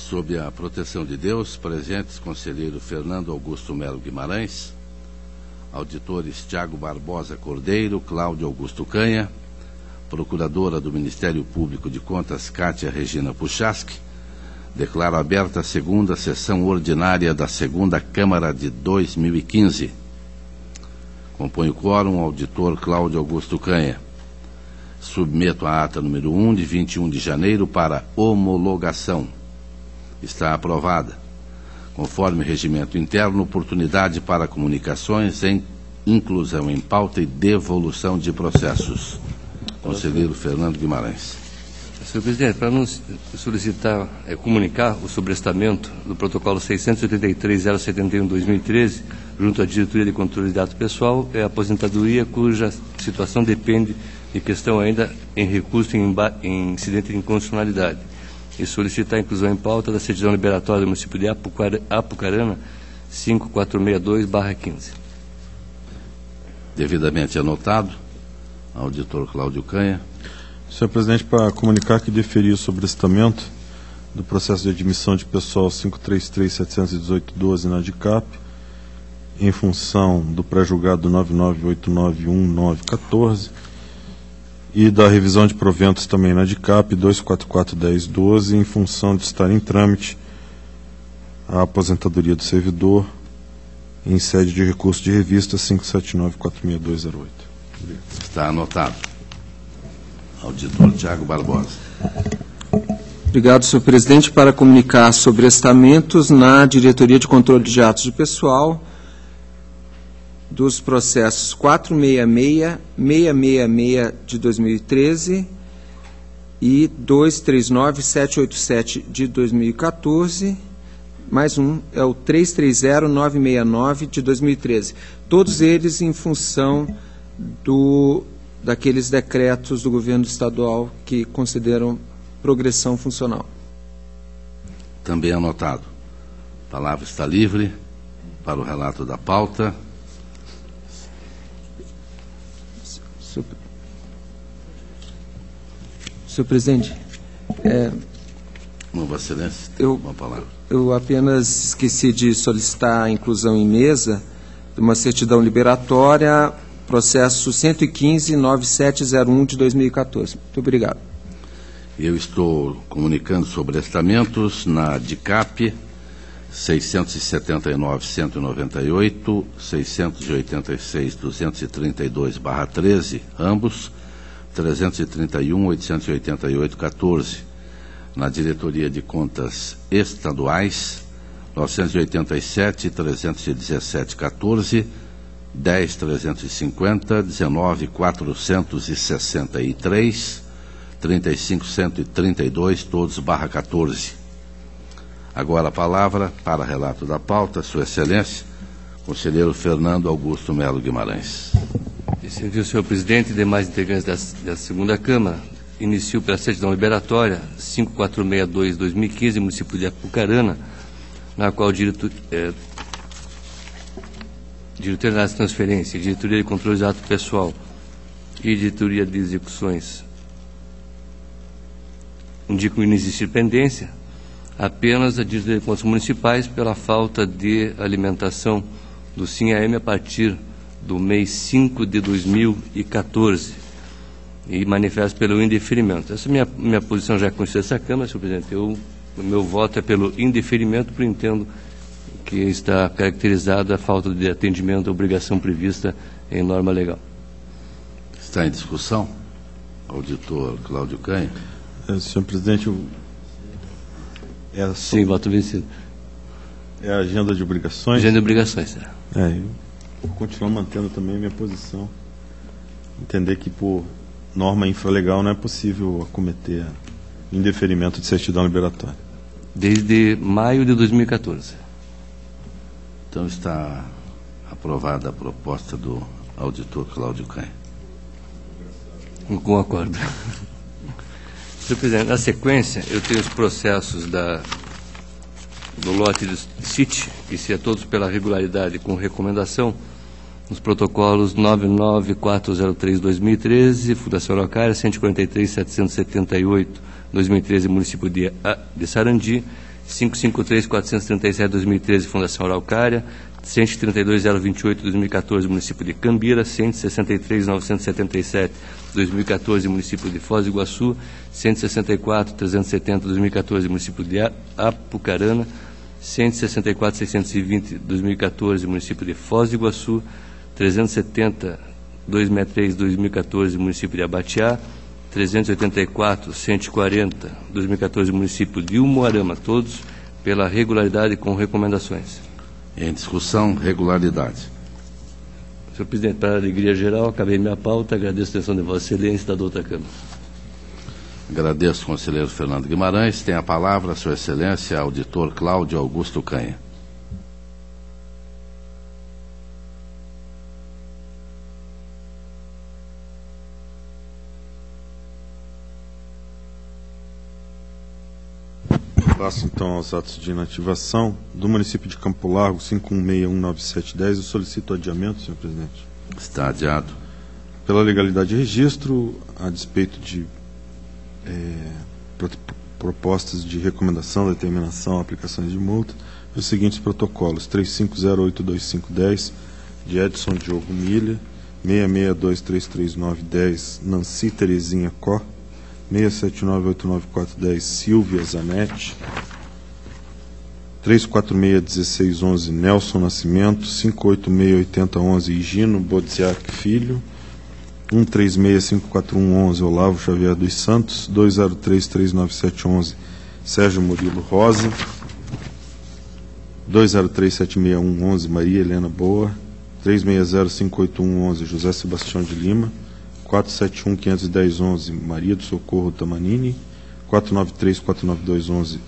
Sob a proteção de Deus, presentes conselheiro Fernando Augusto Melo Guimarães, auditores Tiago Barbosa Cordeiro, Cláudio Augusto Canha, procuradora do Ministério Público de Contas Cátia Regina Puchaski, declaro aberta a segunda sessão ordinária da segunda Câmara de 2015. Compõe o quórum o auditor Cláudio Augusto Canha. Submeto a ata número 1 de 21 de janeiro para homologação. Está aprovada. Conforme regimento interno, oportunidade para comunicações em inclusão em pauta e devolução de processos. Conselheiro Fernando Guimarães. Senhor presidente, para nos solicitar, comunicar o sobrestamento do protocolo 683-071-2013, junto à Diretoria de Controle de Dados Pessoal, é a aposentadoria cuja situação depende de questão ainda em recurso em incidente de inconstitucionalidade, e solicitar a inclusão em pauta da certidão liberatória do município de Apucarana, 5462/15. Devidamente anotado, auditor Cláudio Canha. Senhor presidente, para comunicar que deferi o sobrestamento do processo de admissão de pessoal 533.718.12 na DICAP, em função do pré-julgado 99891914, e da revisão de proventos também na DICAP 2441012, em função de estar em trâmite a aposentadoria do servidor em sede de recurso de revista 579-46208. Está anotado. Auditor Tiago Barbosa. Obrigado, senhor presidente. Para comunicar sobre estamentos na Diretoria de Controle de Atos de Pessoal dos processos 466, 666 de 2013 e 239, 787 de 2014, mais um é o 330, 969 de 2013. Todos eles em função daqueles decretos do governo estadual que consideram progressão funcional. Também anotado. A palavra está livre para o relato da pauta. Senhor presidente, Vossa Excelência, uma palavra. Eu apenas esqueci de solicitar a inclusão em mesa de uma certidão liberatória, processo 115.9701 de 2014. Muito obrigado. Eu estou comunicando sobre estamentos na DICAP 679.198, 686.232/13, ambos 331.888/14. Na Diretoria de Contas Estaduais 987.317/14, 10.350, 19.463, 35.132, todos /14. Agora a palavra para relato da pauta, Sua Excelência, conselheiro Fernando Augusto Melo Guimarães. Serviu, senhor presidente e demais integrantes da segunda Câmara, inicio pela certidão liberatória 5462/2015, município de Apucarana, na qual Diretoria de Transferência, Diretoria de Controle de Ato Pessoal e Diretoria de Execuções indicam inexistir pendência, apenas a Diretoria de Contas Municipais pela falta de alimentação do SIM-AM a partir do mês 5 de 2014 e manifesto pelo indeferimento. Essa minha posição já é conhecida dessa Câmara, senhor presidente. O meu voto é pelo indeferimento, porque entendo que está caracterizada a falta de atendimento à obrigação prevista em norma legal. Está em discussão, auditor Cláudio Canha. Senhor presidente, sim, voto vencido. É a agenda de obrigações? Agenda de obrigações, será. Eu vou continuar mantendo também a minha posição. Entender que por norma infralegal não é possível acometer indeferimento de certidão liberatória. Desde maio de 2014. Então está aprovada a proposta do auditor Cláudio Canha. Com acordo. Senhor presidente, na sequência, eu tenho os processos do lote do CIT, que se é todos pela regularidade com recomendação, nos protocolos 99403-2013, Fundação Araucária, 143.778, 2013, município de Sarandi, 553.437/2013, Fundação Araucária, 132.028/2014, município de Cambira, 163.977/2014, município de Foz do Iguaçu, 164.370/2014, município de Apucarana, 164.620/2014, município de Foz do Iguaçu, 370.263/2014, município de Abatiá, 384.140/2014, município de Umuarama, todos pela regularidade com recomendações. Em discussão, regularidade. Senhor presidente, para a alegria geral, acabei minha pauta, agradeço a atenção de Vossa Excelência e da outra Câmara. Agradeço, conselheiro Fernando Guimarães. Tem a palavra, Sua Excelência, auditor Cláudio Augusto Canha. Passo então aos atos de inativação. Do município de Campo Largo, 516197010, eu solicito adiamento, senhor presidente. Está adiado. Pela legalidade de registro, a despeito de propostas de recomendação, determinação, aplicações de multa, os seguintes protocolos: 35082510, de Edson Diogo Milha, 66233910, Nancy Terezinha Có, 679894010, Silvia Zanetti, 3461611, Nelson Nascimento, 5868011, Higino Bodziak Filho, 1365411, Olavo Xavier dos Santos, 203397111, Sérgio Murilo Rosa, 2037611, Maria Helena Boa, 36058111, José Sebastião de Lima, 471.510.11, Maria do Socorro Tamanini, 493.492.11,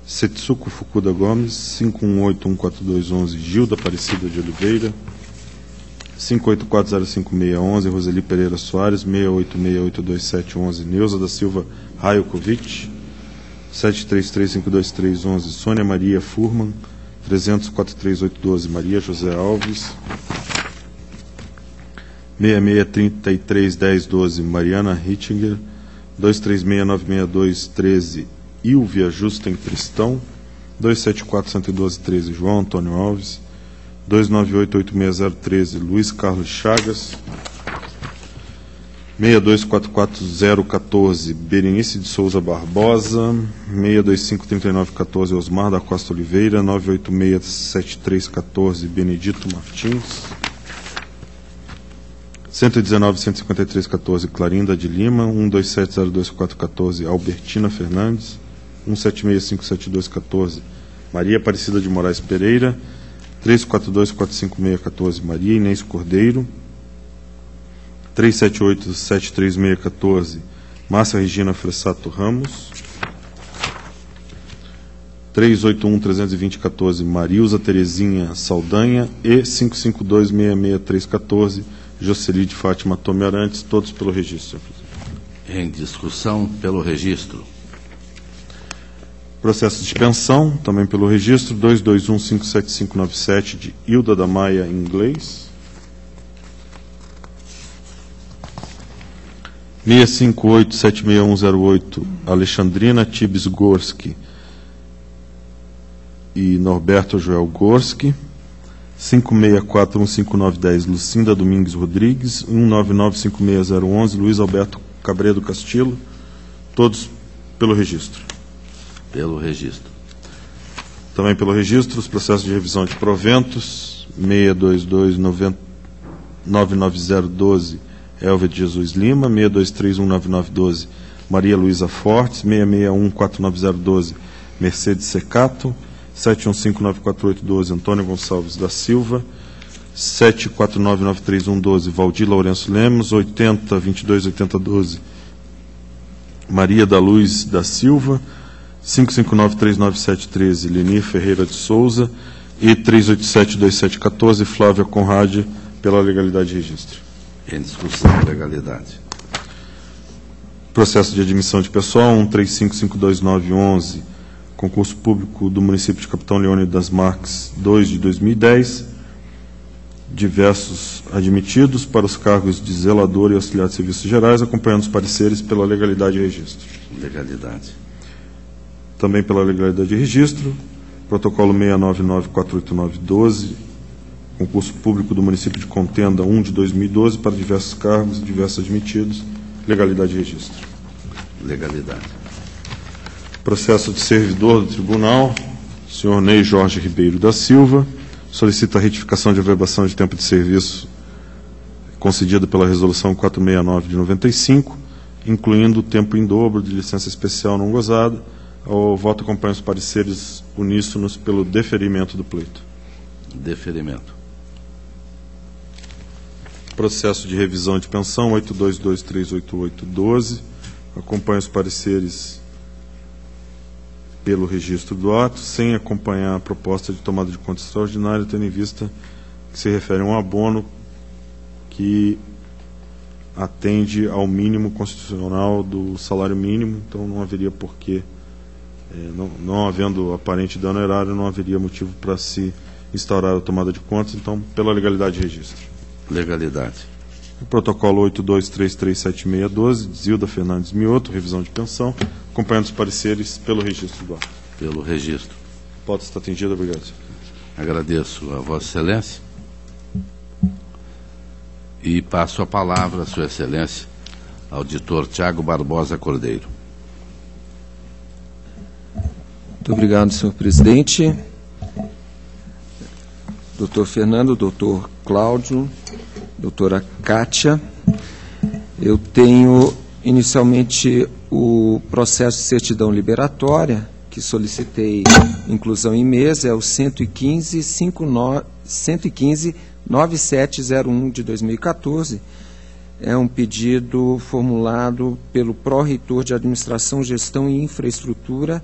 Setsuko Fukuda Gomes, 518.142.11, Gilda Aparecida de Oliveira, 584.05.611, Roseli Pereira Soares, 686.827.11, Neuza da Silva Raiokovic, 733.523.11, Sônia Maria Furman, 300.438.12, Maria José Alves, 66331012, Mariana Hittinger, 236962213, Ilvia Justen Tristão, 274.112.13, João Antônio Alves, 2988613, Luiz Carlos Chagas, 6244.014, Berenice de Souza Barbosa, 625.3914, Osmar da Costa Oliveira, 986.7314, Benedito Martins, 119.153.14, Clarinda de Lima, 127.02.414, Albertina Fernandes, 176.572.14, Maria Aparecida de Moraes Pereira, 342.456.14, Maria Inês Cordeiro, 378.736.14, Márcia Regina Fressato Ramos, 381.320.14, Marilza Terezinha Saldanha e 552.663.14, Jocely de Fátima Tome Arantes, todos pelo registro, senhor presidente. Em discussão, pelo registro. Processo de pensão, também pelo registro, 221.57597, de Hilda da Maia Inglês, 658.76108, Alexandrina Tibes Gorski e Norberto Joel Gorski, 564.15910, Lucinda Domingues Rodrigues, 199.56011, Luiz Alberto Cabredo Castillo, todos pelo registro. Pelo registro. Também pelo registro, os processos de revisão de proventos, 622.99012, Elvia de Jesus Lima, 623.19912, Maria Luísa Fortes, 661.49012, Mercedes Secato, 715.94812, Antônio Gonçalves da Silva, 749.93112, Valdir Lourenço Lemos, 80.22.8012, Maria da Luz da Silva, 559.39713, Lenir Ferreira de Souza e 387.2714, Flávia Conrade, pela legalidade de registro. Em discussão, legalidade. Processo de admissão de pessoal, 135.52911, concurso público do município de Capitão Leônidas das Marques 2 de 2010, diversos admitidos para os cargos de zelador e auxiliar de serviços gerais, acompanhando os pareceres pela legalidade e registro. Legalidade. também pela legalidade de registro. Protocolo 699-489-12, concurso público do município de Contenda 1 de 2012 para diversos cargos e diversos admitidos. Legalidade de registro. Legalidade. Processo de servidor do tribunal, senhor Ney Jorge Ribeiro da Silva, solicita a retificação de averbação de tempo de serviço concedida pela resolução 469 de 95, incluindo o tempo em dobro de licença especial não gozada. O voto acompanha os pareceres uníssonos pelo deferimento do pleito. Deferimento. Processo de revisão de pensão 82238812, acompanha os pareceres pelo registro do ato, sem acompanhar a proposta de tomada de conta extraordinária, tendo em vista que se refere a um abono que atende ao mínimo constitucional do salário mínimo, então não haveria porquê, não havendo aparente dano erário, não haveria motivo para se instaurar a tomada de contas, então, pela legalidade de registro. Legalidade. O protocolo 82337612, Zilda Fernandes Mioto, revisão de pensão, acompanhando os pareceres pelo registro do ato. Pelo registro. Pode estar atendida, obrigado, senhor. Agradeço a Vossa Excelência. E passo a palavra, Sua Excelência, ao auditor Tiago Barbosa Cordeiro. Muito obrigado, senhor presidente. Doutor Fernando, doutor Cláudio, doutora Kátia. Eu tenho inicialmente o processo de certidão liberatória, que solicitei inclusão em mesa, é o 115-9701 de 2014. É um pedido formulado pelo pró-reitor de Administração, Gestão e Infraestrutura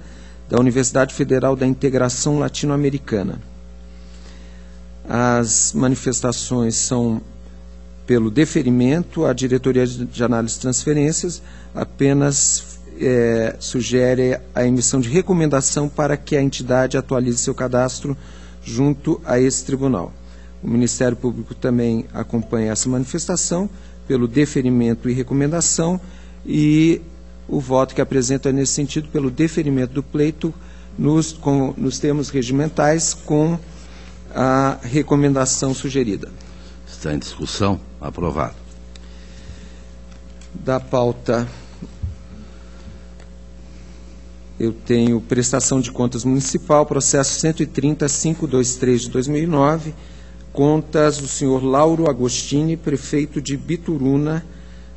da Universidade Federal da Integração Latino-Americana. As manifestações são pelo deferimento. A Diretoria de Análise de Transferências apenas sugere a emissão de recomendação para que a entidade atualize seu cadastro junto a esse tribunal. O Ministério Público também acompanha essa manifestação pelo deferimento e recomendação, e o voto que apresento é nesse sentido, pelo deferimento do pleito nos termos regimentais, com a recomendação sugerida. Está em discussão. Aprovado. Da pauta, eu tenho prestação de contas municipal, processo 130.523 de 2009, contas do senhor Lauro Agostini, prefeito de Bituruna,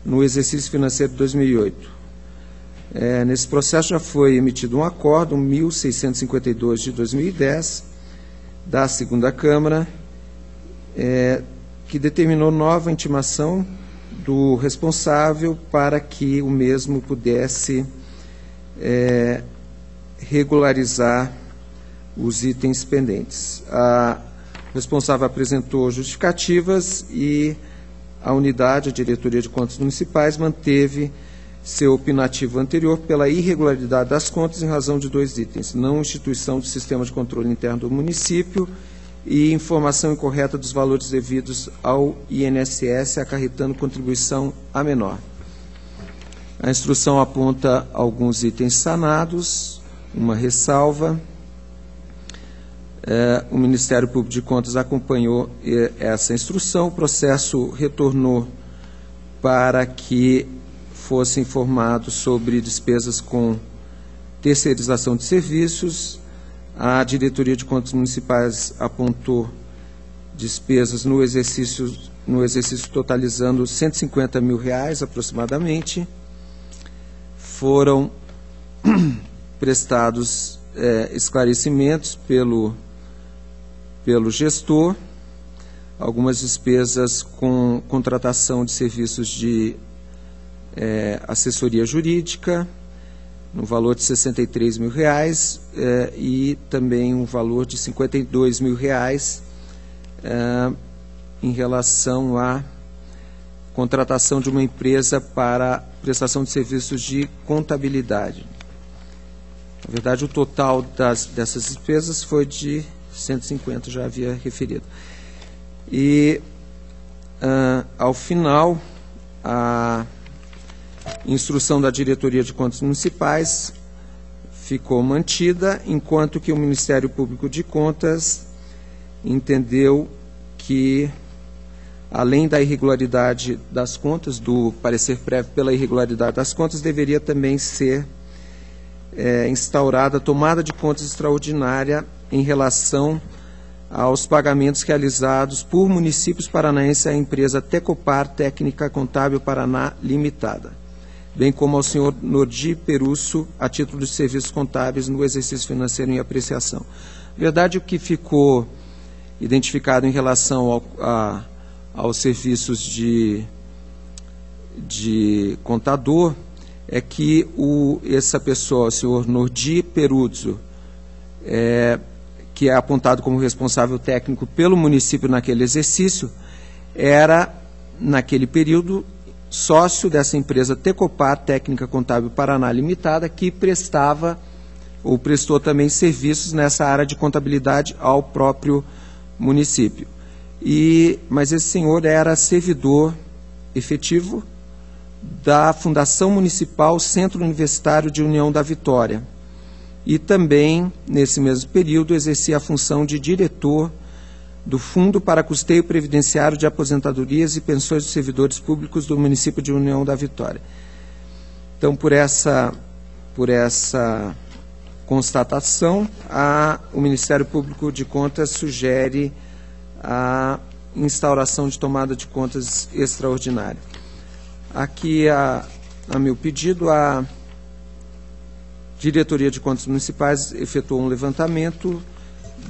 no exercício financeiro de 2008. Nesse processo já foi emitido um acórdão 1652 de 2010 da segunda Câmara, que determinou nova intimação do responsável para que o mesmo pudesse regularizar os itens pendentes. A responsável apresentou justificativas e a unidade, a Diretoria de Contas Municipais, manteve seu opinativo anterior pela irregularidade das contas em razão de 2 itens: não instituição do sistema de controle interno do município e informação incorreta dos valores devidos ao INSS, acarretando contribuição a menor. A instrução aponta alguns itens sanados, uma ressalva. O Ministério Público de Contas acompanhou essa instrução. O processo retornou para que fosse informado sobre despesas com terceirização de serviços. A Diretoria de Contas Municipais apontou despesas no exercício totalizando R$150 mil aproximadamente. Foram prestados esclarecimentos pelo gestor, algumas despesas com contratação de serviços de assessoria jurídica, no valor de R$63 mil, e também um valor de R$52 mil em relação à contratação de uma empresa para prestação de serviços de contabilidade. Na verdade, o total dessas despesas foi de 150, já havia referido. E, ao final, a instrução da Diretoria de Contas Municipais ficou mantida, enquanto que o Ministério Público de Contas entendeu que, além da irregularidade das contas, do parecer prévio pela irregularidade das contas, deveria também ser instaurada a tomada de contas extraordinária em relação aos pagamentos realizados por municípios paranaenses à empresa Tecopar Técnica Contábil Paraná Limitada, bem como ao senhor Nordi Perusso, a título de serviços contábeis no exercício financeiro em apreciação. Na verdade, o que ficou identificado em relação aos serviços de contador é que essa pessoa, o senhor Nordi Perusso, que é apontado como responsável técnico pelo município naquele exercício, era, naquele período, sócio dessa empresa Tecopar Técnica Contábil Paraná Limitada, que prestava ou prestou também serviços nessa área de contabilidade ao próprio município. Mas esse senhor era servidor efetivo da Fundação Municipal Centro Universitário de União da Vitória e também, nesse mesmo período, exercia a função de diretor do Fundo para Custeio Previdenciário de Aposentadorias e Pensões dos Servidores Públicos do município de União da Vitória. Então, por essa constatação, o Ministério Público de Contas sugere a instauração de tomada de contas extraordinária. Aqui, a meu pedido, a Diretoria de Contas Municipais efetuou um levantamento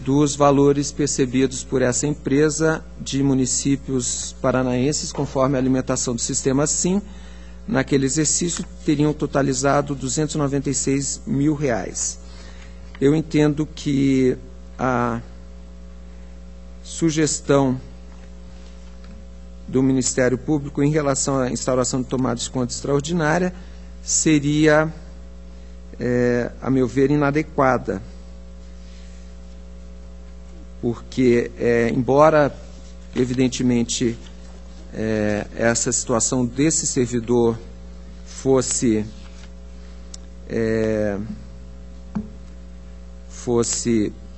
dos valores percebidos por essa empresa de municípios paranaenses, conforme a alimentação do sistema SIM. Naquele exercício, teriam totalizado R$ 296 mil. Eu entendo que a sugestão do Ministério Público em relação à instauração de tomada de conta extraordinária seria, a meu ver, inadequada, porque, embora, evidentemente, essa situação desse servidor fosse,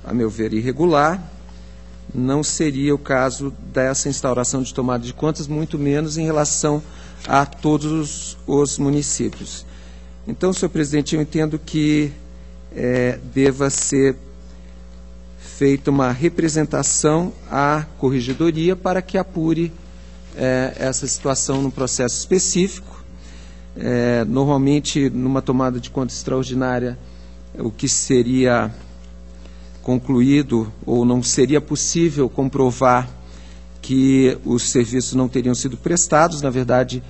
a meu ver, irregular, não seria o caso dessa instauração de tomada de contas, muito menos em relação a todos os municípios. Então, senhor presidente, eu entendo que deva ser feita uma representação à corregedoria para que apure essa situação no processo específico. Normalmente, numa tomada de conta extraordinária, o que seria concluído, ou não seria possível comprovar que os serviços não teriam sido prestados. Na verdade,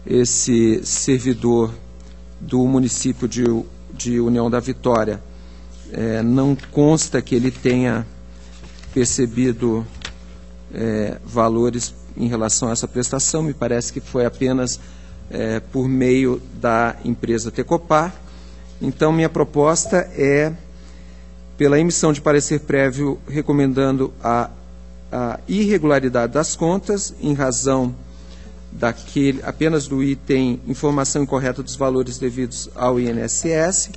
esse servidor do município de União da Vitória, não consta que ele tenha percebido valores em relação a essa prestação. Me parece que foi apenas por meio da empresa Tecopar. Então, minha proposta é, pela emissão de parecer prévio recomendando a irregularidade das contas, em razão apenas do item informação incorreta dos valores devidos ao INSS,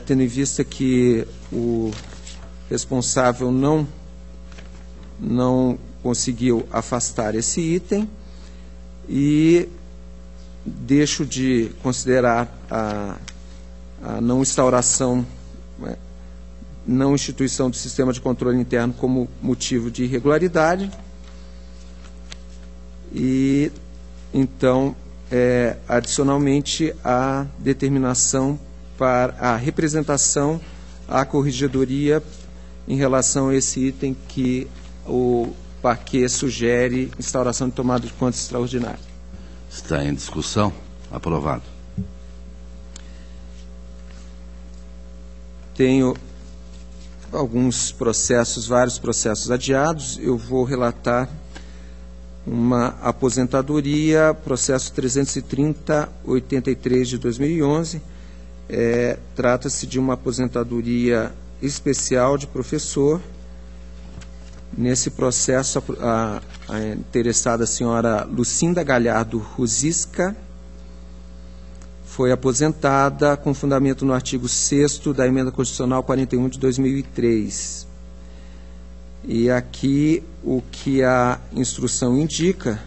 tendo em vista que o responsável não conseguiu afastar esse item, e deixo de considerar a não instauração, não instituição do sistema de controle interno como motivo de irregularidade. E, então, adicionalmente, a determinação para a representação à corregedoria em relação a esse item que o parquê sugere instauração de tomada de contas extraordinária. Está em discussão. Aprovado. Tenho alguns processos, vários processos adiados. Eu vou relatar uma aposentadoria, processo 330-83 de 2011. Trata-se de uma aposentadoria especial de professor. Nesse processo, a interessada senhora Lucinda Galhardo Ruzisca foi aposentada com fundamento no artigo 6º da Emenda Constitucional 41 de 2003. E aqui o que a instrução indica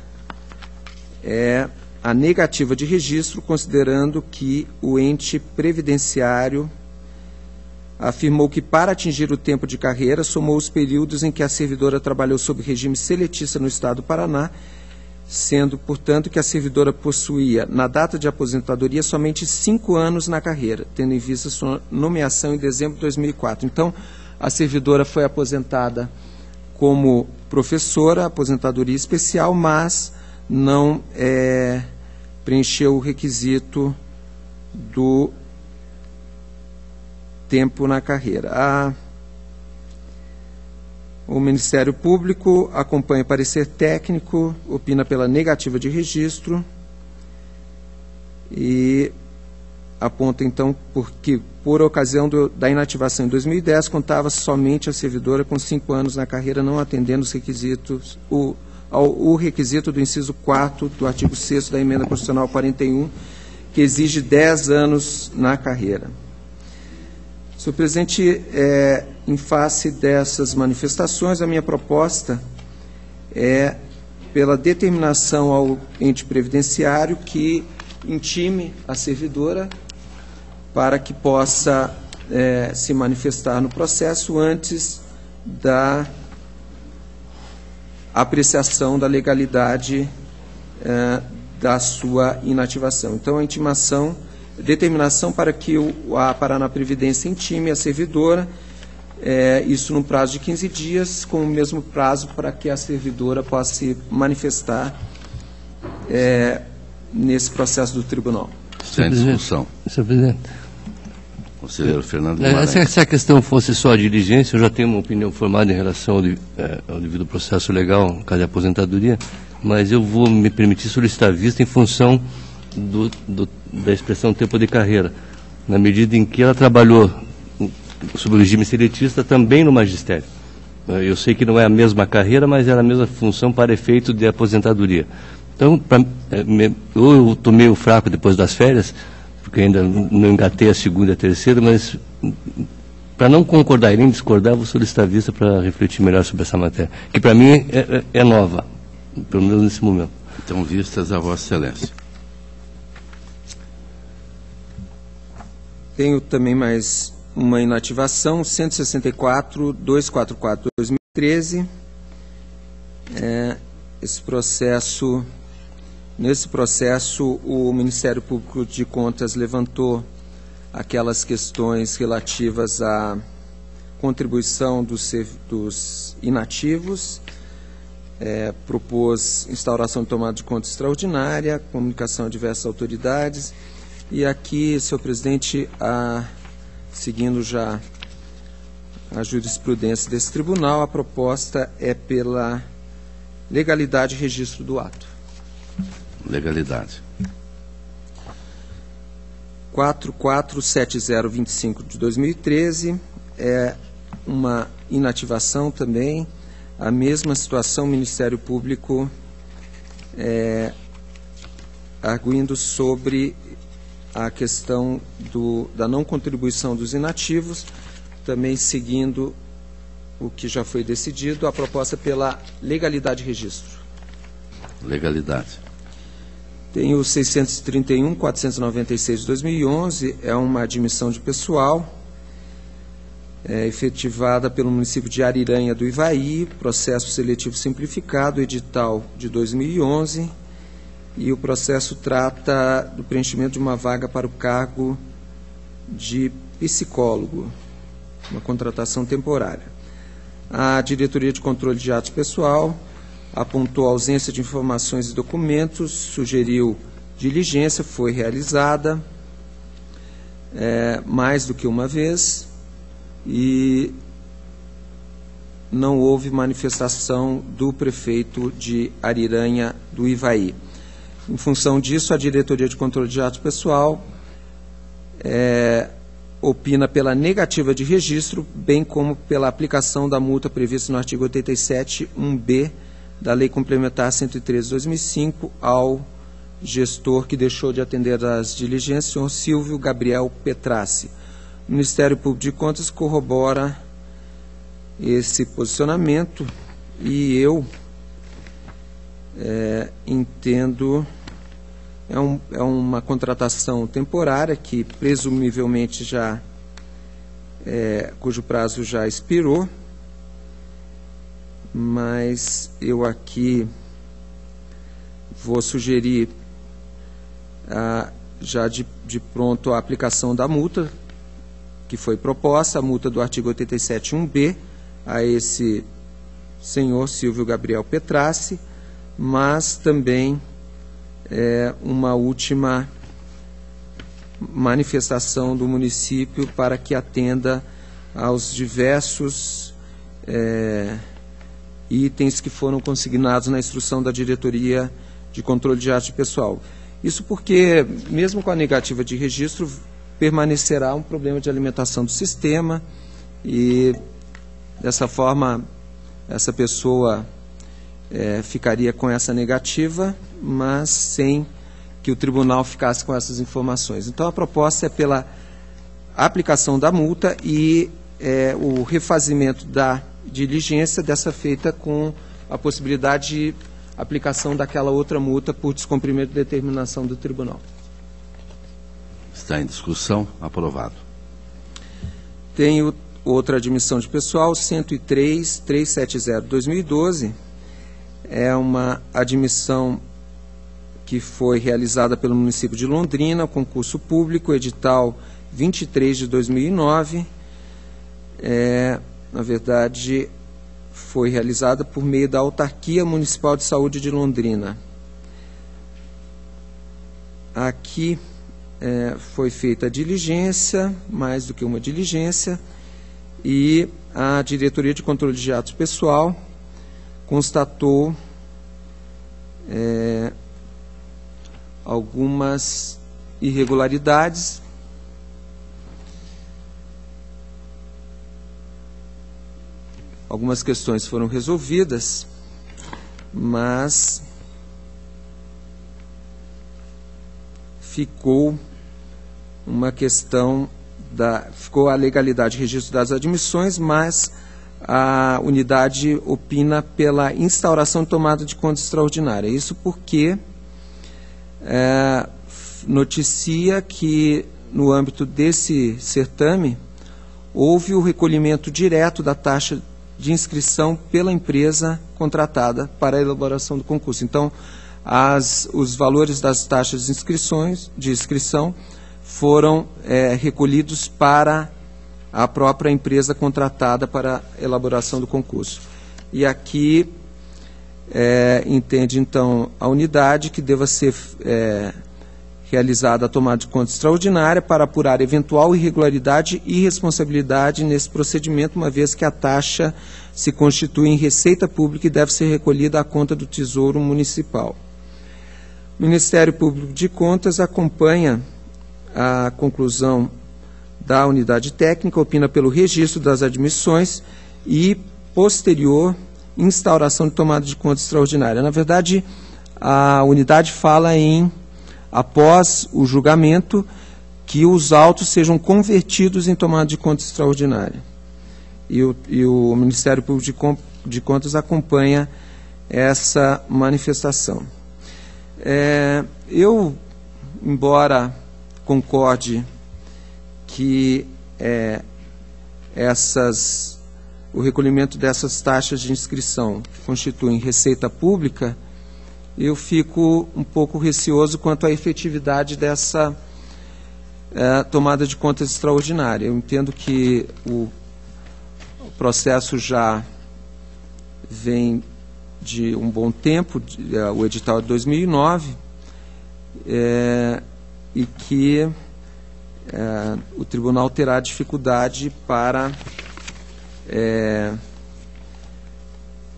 é a negativa de registro, considerando que o ente previdenciário afirmou que, para atingir o tempo de carreira, somou os períodos em que a servidora trabalhou sob regime seletista no Estado do Paraná, sendo, portanto, que a servidora possuía, na data de aposentadoria, somente 5 anos na carreira, tendo em vista sua nomeação em dezembro de 2004. Então, a servidora foi aposentada como professora, aposentadoria especial, mas não preencheu o requisito do tempo na carreira. O Ministério Público acompanha parecer técnico, opina pela negativa de registro e aponta, então, porque, por ocasião da inativação em 2010, contava somente a servidora com 5 anos na carreira, não atendendo os requisitos, o requisito do inciso 4º do artigo 6º da Emenda Constitucional 41, que exige 10 anos na carreira. Senhor presidente, em face dessas manifestações, a minha proposta é pela determinação ao ente previdenciário que intime a servidora para que possa se manifestar no processo antes da apreciação da legalidade da sua inativação. Então, a intimação, determinação para que a Paraná Previdência intime a servidora, isso no prazo de 15 dias, com o mesmo prazo para que a servidora possa se manifestar nesse processo do tribunal. Sem discussão. Senhor presidente. Conselheiro Fernando Guimarães. Se a questão fosse só a diligência, eu já tenho uma opinião formada em relação ao devido processo legal, no caso de aposentadoria, mas eu vou me permitir solicitar vista em função da expressão tempo de carreira, na medida em que ela trabalhou sob o regime seletista também no magistério. Eu sei que não é a mesma carreira, mas era a mesma função para efeito de aposentadoria. Então, eu estou meio fraco depois das férias, porque ainda não engatei a segunda e a terceira, mas para não concordar e nem discordar, vou solicitar vista para refletir melhor sobre essa matéria, que para mim é nova, pelo menos nesse momento. Então, vistas a Vossa Excelência. Tenho também mais uma inativação, 164.244/2013. Nesse processo, o Ministério Público de Contas levantou aquelas questões relativas à contribuição dos inativos, propôs instauração de tomada de conta extraordinária, comunicação a diversas autoridades, e aqui, senhor presidente, seguindo já a jurisprudência desse tribunal, a proposta é pela legalidade e registro do ato. Legalidade. 447025 de 2013 é uma inativação também, a mesma situação, o Ministério Público arguindo sobre a questão da não contribuição dos inativos, também seguindo o que já foi decidido, a proposta pela legalidade e registro. Legalidade. Tem o 631.496 de 2011, é uma admissão de pessoal, efetivada pelo município de Ariranha do Ivaí, processo seletivo simplificado, edital de 2011, e o processo trata do preenchimento de uma vaga para o cargo de psicólogo, uma contratação temporária. A Diretoria de Controle de Atos Pessoal apontou a ausência de informações e documentos, sugeriu diligência, foi realizada mais do que uma vez e não houve manifestação do prefeito de Ariranha do Ivaí. Em função disso, a Diretoria de Controle de Atos Pessoal opina pela negativa de registro, bem como pela aplicação da multa prevista no artigo 87, 1b, da Lei Complementar 113/2005 ao gestor que deixou de atender às diligências, o senhor Silvio Gabriel Petrassi. O Ministério Público de Contas corrobora esse posicionamento e eu entendo, é uma contratação temporária que presumivelmente já, cujo prazo já expirou, mas eu aqui vou sugerir já de pronto a aplicação da multa que foi proposta, a multa do artigo 87.1b a esse senhor Silvio Gabriel Petrassi, mas também uma última manifestação do município para que atenda aos diversos itens que foram consignados na instrução da Diretoria de Controle de Atos de Pessoal. Isso porque, mesmo com a negativa de registro, permanecerá um problema de alimentação do sistema e, dessa forma, essa pessoa ficaria com essa negativa, mas sem que o tribunal ficasse com essas informações. Então, a proposta é pela aplicação da multa e o refazimento da diligência dessa feita com a possibilidade de aplicação daquela outra multa por descumprimento de determinação do tribunal. Está em discussão. Aprovado. Tenho outra admissão de pessoal, 103.370/2012. É uma admissão que foi realizada pelo município de Londrina, concurso público, edital 23 de 2009. Na verdade, foi realizada por meio da Autarquia Municipal de Saúde de Londrina. Aqui foi feita a diligência, mais do que uma diligência, e a Diretoria de Controle de Atos Pessoal constatou algumas irregularidades. Algumas questões foram resolvidas, mas ficou uma questão ficou a legalidade de registro das admissões, mas a unidade opina pela instauração de tomada de conta extraordinária. Isso porque noticia que, no âmbito desse certame, houve o recolhimento direto da taxa de inscrição pela empresa contratada para a elaboração do concurso. Então, os valores das taxas de inscrição foram recolhidos para a própria empresa contratada para a elaboração do concurso. E aqui entende, então, a unidade que deva ser realizada a tomada de conta extraordinária para apurar eventual irregularidade e irresponsabilidade nesse procedimento, uma vez que a taxa se constitui em receita pública e deve ser recolhida à conta do Tesouro Municipal. O Ministério Público de Contas acompanha a conclusão da unidade técnica, opina pelo registro das admissões e posterior instauração de tomada de conta extraordinária. Na verdade, a unidade fala em, após o julgamento, que os autos sejam convertidos em tomada de conta extraordinária. E o Ministério Público de Contas acompanha essa manifestação. Eu, embora concorde que o recolhimento dessas taxas de inscrição constituem receita pública, eu fico um pouco receoso quanto à efetividade dessa tomada de conta extraordinária. Eu entendo que o processo já vem de um bom tempo, o edital de 2009, e que o tribunal terá dificuldade para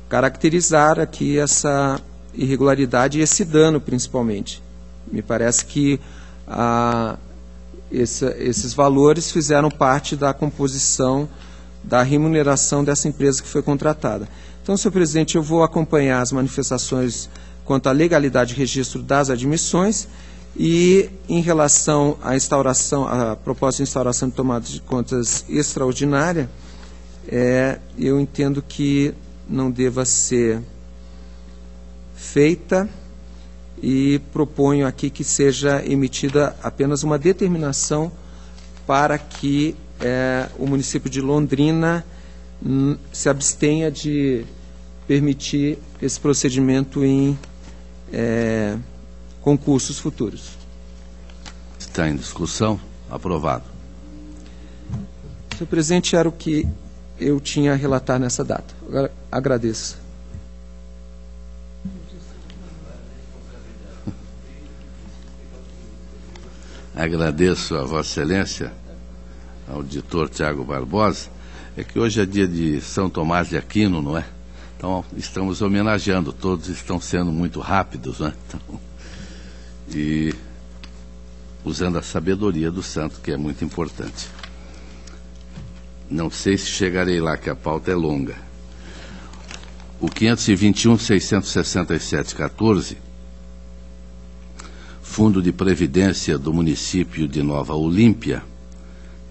caracterizar aqui essa irregularidade e esse dano, principalmente. Me parece que esses valores fizeram parte da composição da remuneração dessa empresa que foi contratada. Então, senhor presidente, eu vou acompanhar as manifestações quanto à legalidade de registro das admissões e em relação à proposta de instauração de tomada de contas extraordinária, eu entendo que não deva ser feita e proponho aqui que seja emitida apenas uma determinação para que o município de Londrina se abstenha de permitir esse procedimento em concursos futuros. Está em discussão. Aprovado. Senhor presidente, era o que eu tinha a relatar nessa data. Agora, agradeço. Agradeço a Vossa Excelência, ao auditor Tiago Barbosa. É que hoje é dia de São Tomás de Aquino, não é? Então, estamos homenageando, todos estão sendo muito rápidos, não é? Então, e usando a sabedoria do santo, que é muito importante. Não sei se chegarei lá, que a pauta é longa. O 521.667.14, Fundo de Previdência do município de Nova Olímpia,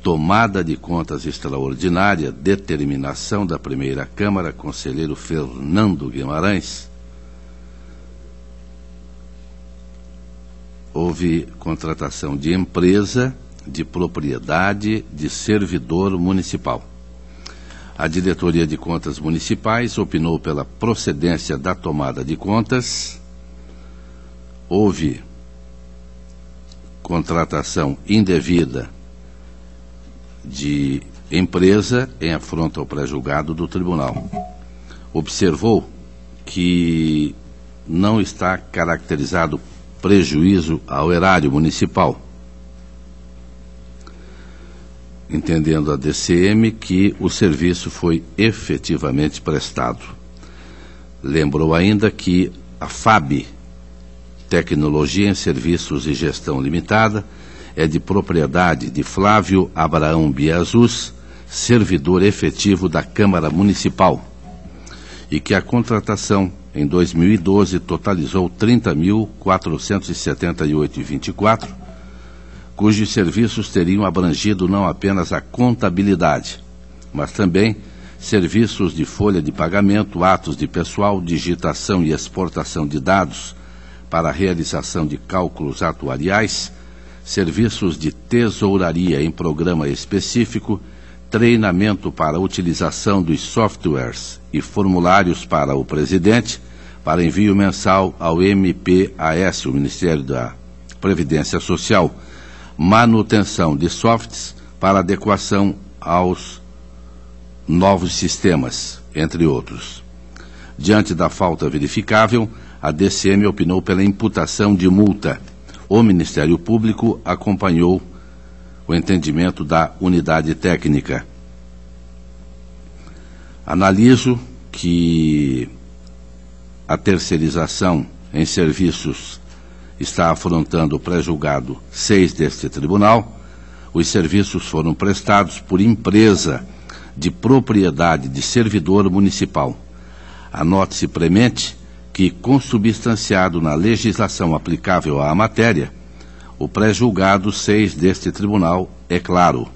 tomada de contas extraordinária, determinação da primeira Câmara, conselheiro Fernando Guimarães. Houve contratação de empresa, de propriedade, de servidor municipal. A Diretoria de Contas Municipais opinou pela procedência da tomada de contas. Houve contratação indevida de empresa em afronta ao pré-julgado do tribunal. Observou que não está caracterizado prejuízo ao erário municipal, entendendo a DCM que o serviço foi efetivamente prestado. Lembrou ainda que a FAB, Tecnologia em Serviços e Gestão Limitada, é de propriedade de Flávio Abraão Biazus, servidor efetivo da Câmara Municipal, e que a contratação em 2012 totalizou 30.478,24, cujos serviços teriam abrangido não apenas a contabilidade, mas também serviços de folha de pagamento, atos de pessoal, digitação e exportação de dados para a realização de cálculos atuariais, serviços de tesouraria em programa específico, treinamento para a utilização dos softwares e formulários para o presidente, para envio mensal ao MPAS, o Ministério da Previdência Social, manutenção de softs para adequação aos novos sistemas, entre outros. Diante da falta verificável, a DCM opinou pela imputação de multa. O Ministério Público acompanhou o entendimento da unidade técnica. Analiso que a terceirização em serviços está afrontando o pré-julgado 6 deste tribunal. Os serviços foram prestados por empresa de propriedade de servidor municipal. Anote-se premente que, consubstanciado na legislação aplicável à matéria, o pré-julgado 6 deste tribunal é claro,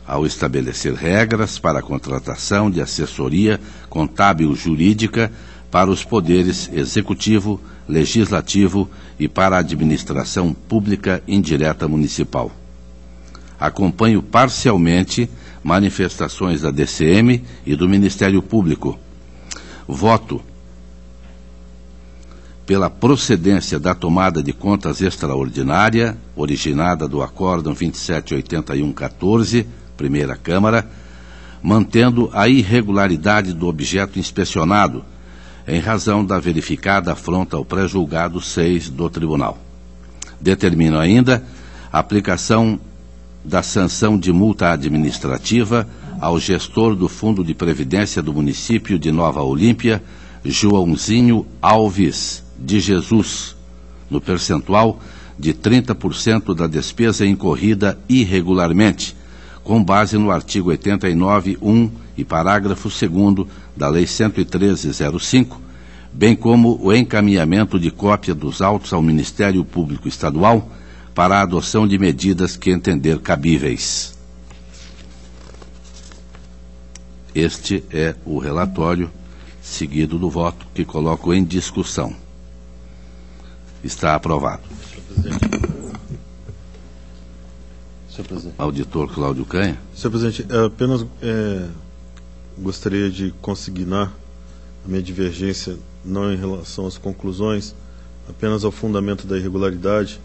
ao estabelecer regras para a contratação de assessoria contábil jurídica para os poderes executivo, legislativo e para a administração pública indireta municipal. Acompanho parcialmente manifestações da DCM e do Ministério Público. Voto pela procedência da tomada de contas extraordinária, originada do Acórdão 2781-14, Primeira Câmara, mantendo a irregularidade do objeto inspecionado, em razão da verificada afronta ao pré-julgado 6 do Tribunal. Determino ainda a aplicação da sanção de multa administrativa ao gestor do Fundo de Previdência do município de Nova Olímpia, Joãozinho Alves de Jesus, no percentual de 30% da despesa incorrida irregularmente, com base no artigo 89, 1 e parágrafo 2º da Lei 113/05, bem como o encaminhamento de cópia dos autos ao Ministério Público Estadual para a adoção de medidas que entender cabíveis. Este é o relatório, seguido do voto, que coloco em discussão. Está aprovado. Senhor presidente. Auditor Cláudio Canha. Senhor presidente, apenas gostaria de consignar a minha divergência, não em relação às conclusões, apenas ao fundamento da irregularidade.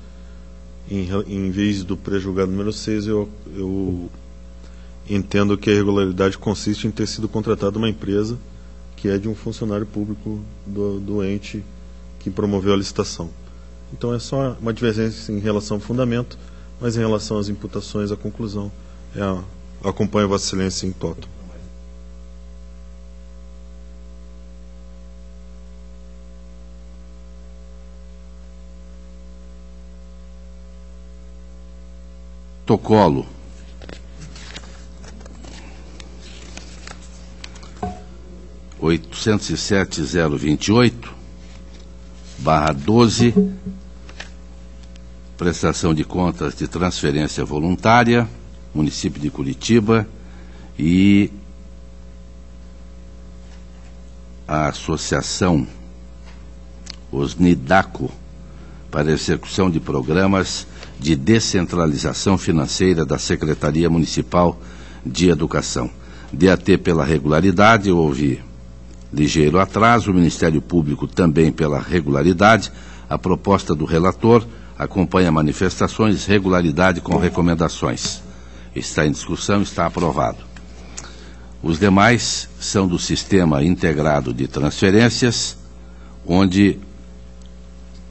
Em vez do pré-julgado número 6, eu entendo que a irregularidade consiste em ter sido contratada uma empresa que é de um funcionário público do ente que promoveu a licitação. Então é só uma divergência em relação ao fundamento, mas em relação às imputações, a conclusão acompanho Vossa Excelência em toto. Protocolo 807.028/12, prestação de contas de transferência voluntária, município de Curitiba, e a associação Osnidaco para execução de programas de descentralização financeira da Secretaria Municipal de Educação. DAT pela regularidade, houve ligeiro atraso, o Ministério Público também pela regularidade. A proposta do relator acompanha manifestações, regularidade com recomendações. Está em discussão, está aprovado. Os demais são do Sistema Integrado de Transferências, onde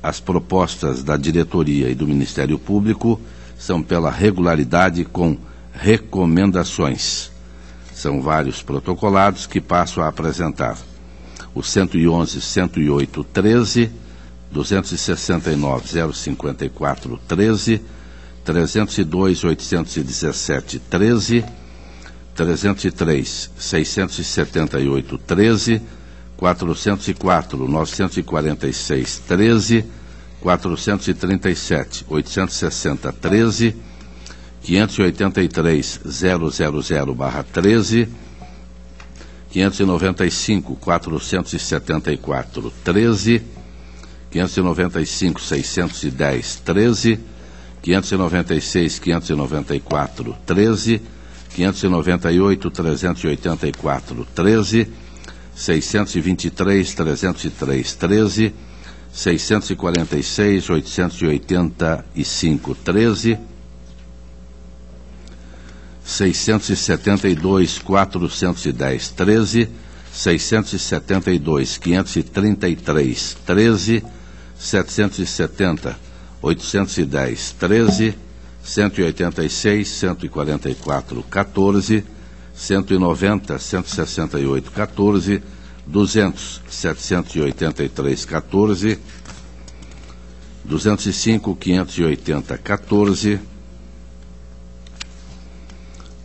as propostas da diretoria e do Ministério Público são pela regularidade com recomendações. São vários protocolados que passo a apresentar. O 111.108.13, 269.054.13, 302.817.13, 303.678.13, 404.946.13, 437.860.13, 583.000/13, 595.474.13, 595.610.13, 596.594.13, 598.384.13, 623.303.13, 646.885.13, 672.410.13, 672.533.13, 770.810.13, 186.144.14, 190.168.14, 200.783.14, 205.580.14,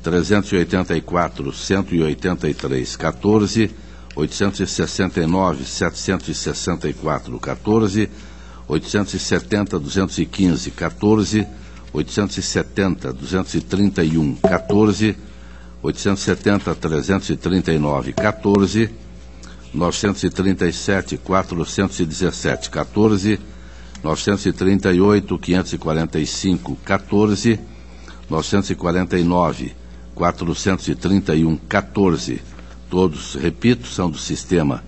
384.183.14, 869.764.14, 870.215.14, 870.231.14, 870.339.14, 937.417.14, 938.545.14, 949.431.14. Todos, repito, são do Sistema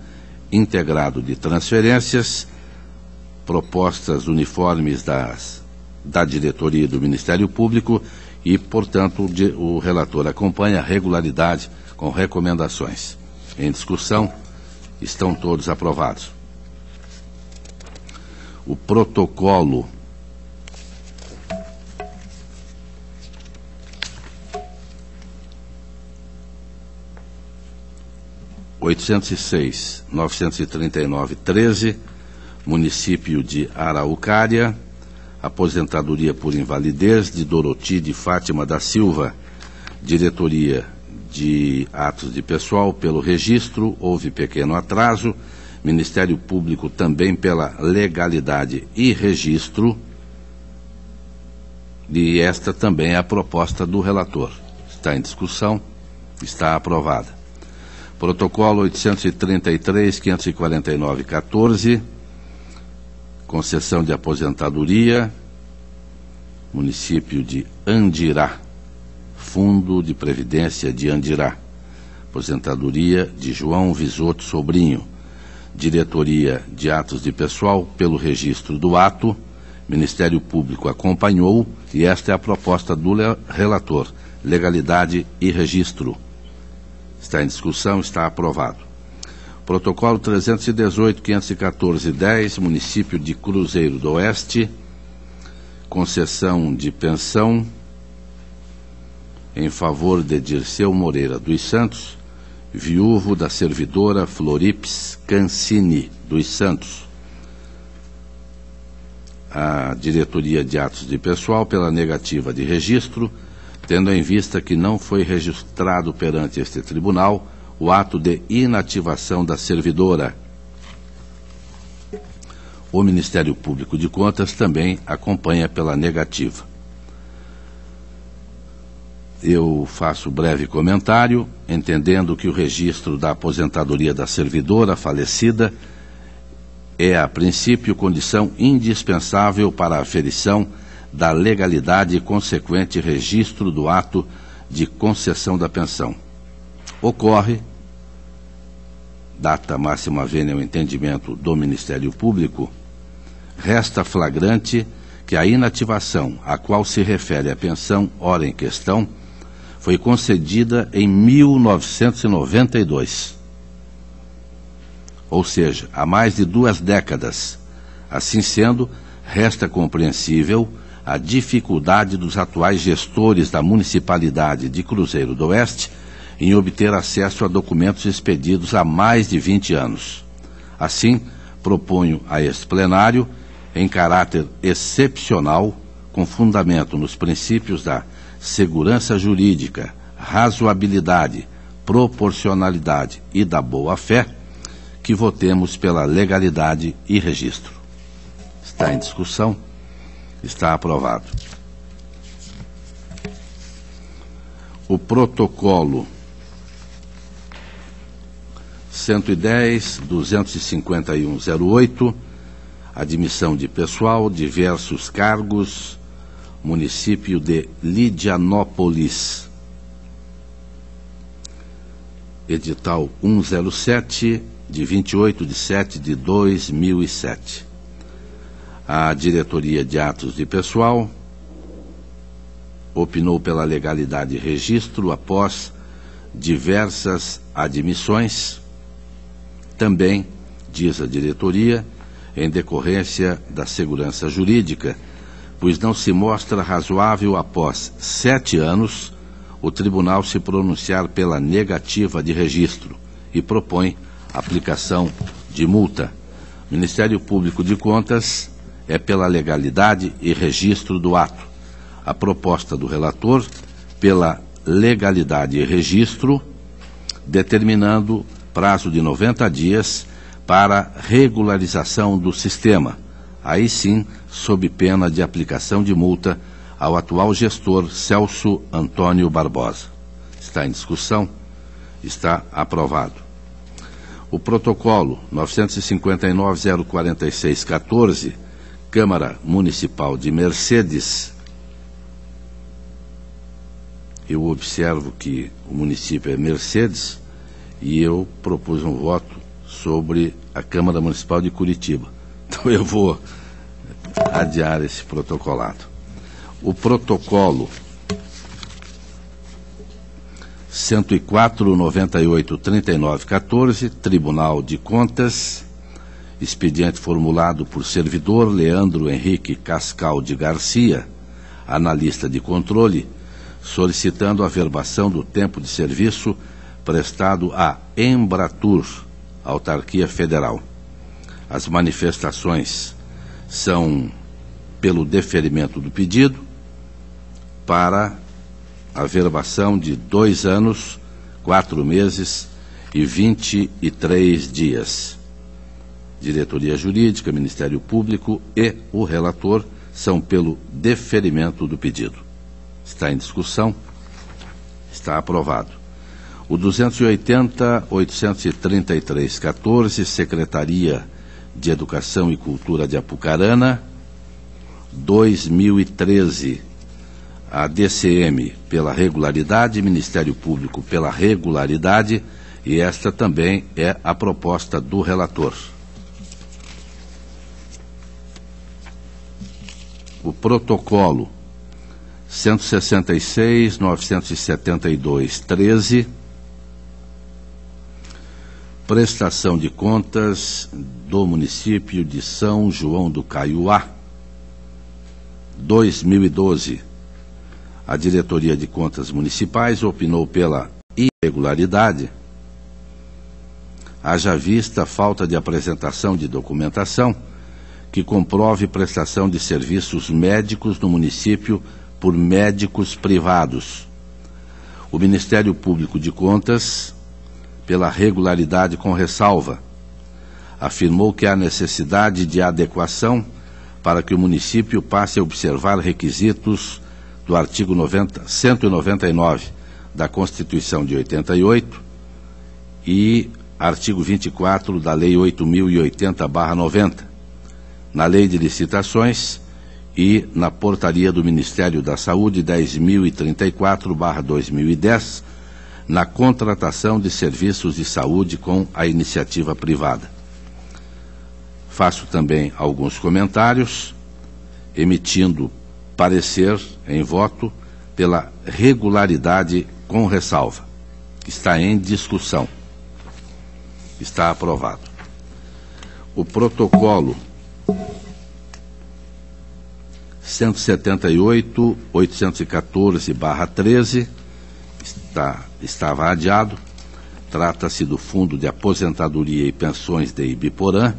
Integrado de Transferências, propostas uniformes da diretoria do Ministério Público e, portanto, o relator acompanha a regularidade com recomendações. Em discussão, estão todos aprovados. O protocolo 806.939.13, município de Araucária, aposentadoria por invalidez de Doroti de Fátima da Silva, diretoria de atos de pessoal pelo registro, houve pequeno atraso, Ministério Público também pela legalidade e registro, e esta também é a proposta do relator. Está em discussão, está aprovada. Protocolo 833-549-14, concessão de aposentadoria, município de Andirá, Fundo de Previdência de Andirá, aposentadoria de João Visoto Sobrinho, diretoria de atos de pessoal pelo registro do ato, Ministério Público acompanhou e esta é a proposta do relator, legalidade e registro. Está em discussão, está aprovado. Protocolo 318-514-10, município de Cruzeiro do Oeste, concessão de pensão em favor de Dirceu Moreira dos Santos, viúvo da servidora Florips Cancini dos Santos. A diretoria de atos de pessoal pela negativa de registro, tendo em vista que não foi registrado perante este tribunal o ato de inativação da servidora. O Ministério Público de Contas também acompanha pela negativa. Eu faço breve comentário, entendendo que o registro da aposentadoria da servidora falecida é, a princípio, condição indispensável para a aferição da legalidade e consequente registro do ato de concessão da pensão. Ocorre, data máxima vênia ao entendimento do Ministério Público, resta flagrante que a inativação a qual se refere a pensão ora em questão foi concedida em 1992. Ou seja, há mais de 2 décadas. Assim sendo, resta compreensível a dificuldade dos atuais gestores da Municipalidade de Cruzeiro do Oeste em obter acesso a documentos expedidos há mais de 20 anos. Assim, proponho a este plenário, em caráter excepcional, com fundamento nos princípios da segurança jurídica, razoabilidade, proporcionalidade e da boa-fé, que votemos pela legalidade e registro. Está em discussão, está aprovado. O protocolo 110-251-08, admissão de pessoal, diversos cargos, município de Lidianópolis. Edital 107, de 28/7/2007. A diretoria de atos de pessoal opinou pela legalidade e registro após diversas admissões. Também, diz a diretoria, em decorrência da segurança jurídica, pois não se mostra razoável, após 7 anos, o tribunal se pronunciar pela negativa de registro e propõe aplicação de multa. O Ministério Público de Contas é pela legalidade e registro do ato. A proposta do relator pela legalidade e registro, determinando prazo de 90 dias para regularização do sistema, aí sim, sob pena de aplicação de multa ao atual gestor Celso Antônio Barbosa. Está em discussão, está aprovado. O protocolo 959-046-14, Câmara Municipal de Mercedes. Eu observo que o município é Mercedes e eu propus um voto sobre a Câmara Municipal de Curitiba. Então eu vou adiar esse protocolado. O protocolo 104-98-39-14, Tribunal de Contas, expediente formulado por servidor Leandro Henrique Cascal de Garcia, analista de controle, solicitando a averbação do tempo de serviço prestado à Embratur, autarquia federal. As manifestações são pelo deferimento do pedido para averbação de 2 anos, 4 meses e 23 dias. Diretoria Jurídica, Ministério Público e o relator são pelo deferimento do pedido. Está em discussão? Está aprovado. O 280.833.14, Secretaria de Educação e Cultura de Apucarana, 2013, a DCM pela regularidade, Ministério Público pela regularidade, e esta também é a proposta do relator. O protocolo 166.972.13, prestação de contas do município de São João do Caiuá, 2012. A Diretoria de Contas Municipais opinou pela irregularidade, haja vista a falta de apresentação de documentação que comprove prestação de serviços médicos no município por médicos privados. O Ministério Público de Contas, pela regularidade com ressalva, afirmou que há necessidade de adequação para que o município passe a observar requisitos do artigo 199 da Constituição de 88 e artigo 24 da Lei 8.080/90, na Lei de Licitações e na Portaria do Ministério da Saúde 10.034/2010, na contratação de serviços de saúde com a iniciativa privada. Faço também alguns comentários, emitindo parecer em voto pela regularidade com ressalva. Está em discussão. Está aprovado. O protocolo 178.814/13 estava adiado. Trata-se do Fundo de Aposentadoria e Pensões de Ibiporã,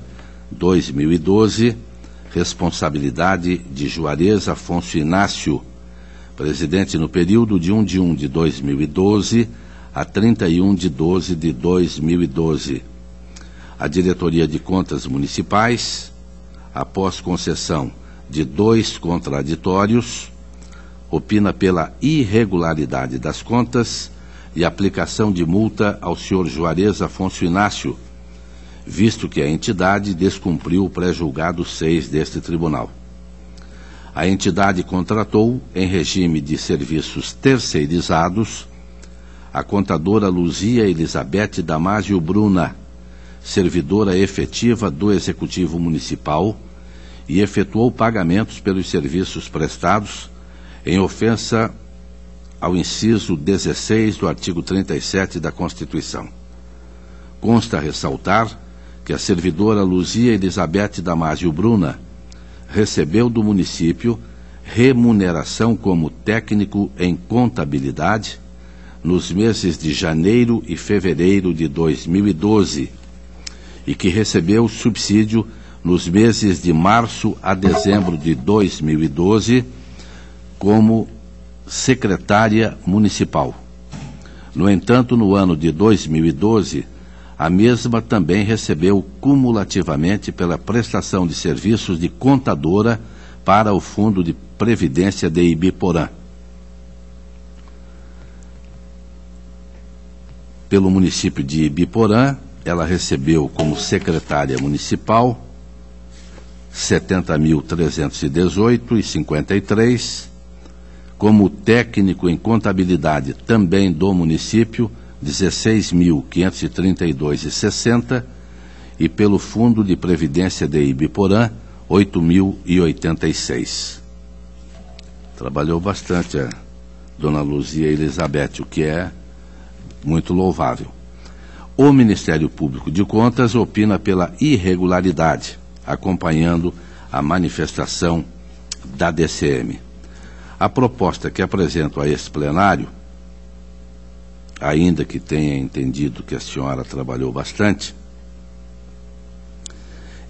2012, responsabilidade de Juarez Afonso Inácio, presidente no período de 1 de 1 de 2012 a 31 de 12 de 2012. A Diretoria de Contas Municipais, após concessão de 2 contraditórios, opina pela irregularidade das contas e aplicação de multa ao senhor Juarez Afonso Inácio, visto que a entidade descumpriu o pré-julgado 6 deste tribunal. A entidade contratou, em regime de serviços terceirizados, a contadora Luzia Elizabeth Damásio Bruna, servidora efetiva do Executivo Municipal, e efetuou pagamentos pelos serviços prestados em ofensa ao inciso 16 do artigo 37 da Constituição. Consta ressaltar que a servidora Luzia Elizabeth Damásio Bruna recebeu do município remuneração como técnico em contabilidade nos meses de janeiro e fevereiro de 2012 e que recebeu subsídio nos meses de março a dezembro de 2012 como secretária municipal. No entanto, no ano de 2012, a mesma também recebeu cumulativamente pela prestação de serviços de contadora para o Fundo de Previdência de Ibiporã. Pelo município de Ibiporã, ela recebeu como secretária municipal R$ 70.318,53, como técnico em contabilidade também do município, R$ 16.532,60, e pelo Fundo de Previdência de Ibiporã, R$ 8.086. Trabalhou bastante a dona Luzia Elizabeth, o que é muito louvável. O Ministério Público de Contas opina pela irregularidade, acompanhando a manifestação da DCM. A proposta que apresento a esse plenário, ainda que tenha entendido que a senhora trabalhou bastante,